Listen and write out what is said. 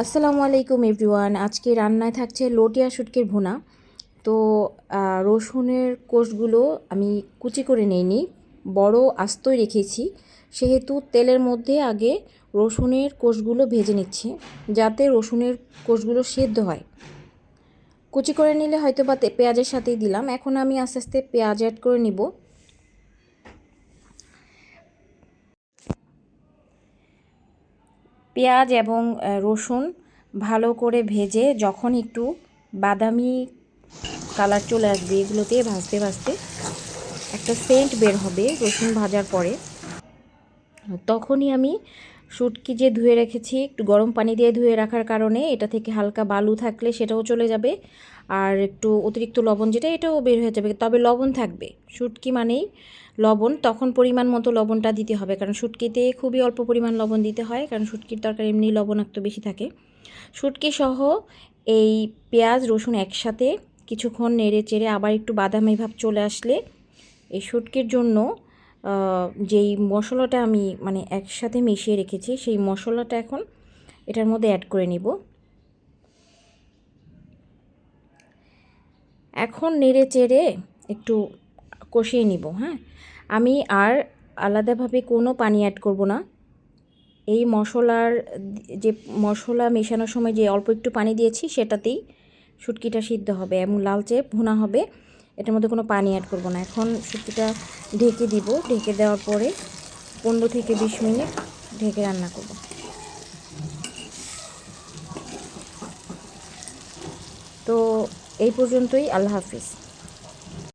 আসসালামু আলাইকুম এভরিওয়ান। আজকে রান্নায় থাকছে লটিয়া শুটকির ভুনা। তো রসুনের কোষগুলো আমি কুচি করে নিইনি, বড় আস্তই রেখেছি। সেহেতু তেলের মধ্যে আগে রসুনের কোষগুলো ভেজে নিচ্ছি, যাতে রসুনের কোষগুলো সেদ্ধ হয়। কুচি করে নিলে হয়তো বা পেঁয়াজের সাথেই দিলাম। এখন আমি আস্তে আস্তে পেঁয়াজ অ্যাড করে নিব। পেঁয়াজ এবং রসুন ভালো করে ভেজে যখন একটু বাদামি কালার চলে আসবে, এগুলোকে ভাজতে ভাজতে একটা সেন্ট বের হবে রসুন ভাজার পরে, তখনই আমি শুটকি যে ধুয়ে রেখেছি, একটু গরম পানি দিয়ে ধুয়ে রাখার কারণে এটা থেকে হালকা বালু থাকলে সেটাও চলে যাবে, আর একটু অতিরিক্ত লবণ যেটা এটাও বের হয়ে যাবে। তবে লবণ থাকবে, শুটকি মানেই লবণ, তখন পরিমাণ মতো লবণটা দিতে হবে, কারণ শুটকিতে খুবই অল্প পরিমাণ লবণ দিতে হয়, কারণ শুটকির তরকারি এমনি লবণাক্ত বেশি থাকে। শুটকি সহ এই পেঁয়াজ রসুন একসাথে কিছুক্ষণ নেড়ে চেড়ে আবার একটু বাদামি ভাব চলে আসলে এই শুটকির জন্য যেই মশলাটা আমি একসাথে মিশিয়ে রেখেছি, সেই মশলাটা এখন এটার মধ্যে অ্যাড করে নিব। এখন নেড়ে চেড়ে একটু কষিয়ে নিব। হ্যাঁ, আমি আর আলাদাভাবে কোনো পানি অ্যাড করব না। এই মশলার যে মশলা মেশানোর সময় যে অল্প একটু পানি দিয়েছি সেটাতেই শুটকিটা সিদ্ধ হবে এবং লালচে ভুনা হবে। এটার মধ্যে কোনো পানি অ্যাড করব না। এখন শুটকিটা ঢেকে দিব। ঢেকে দেওয়ার পরে 15 থেকে 20 মিনিট ঢেকে রান্না করব। তো এই পর্যন্তই। আল্লাহ হাফিজ।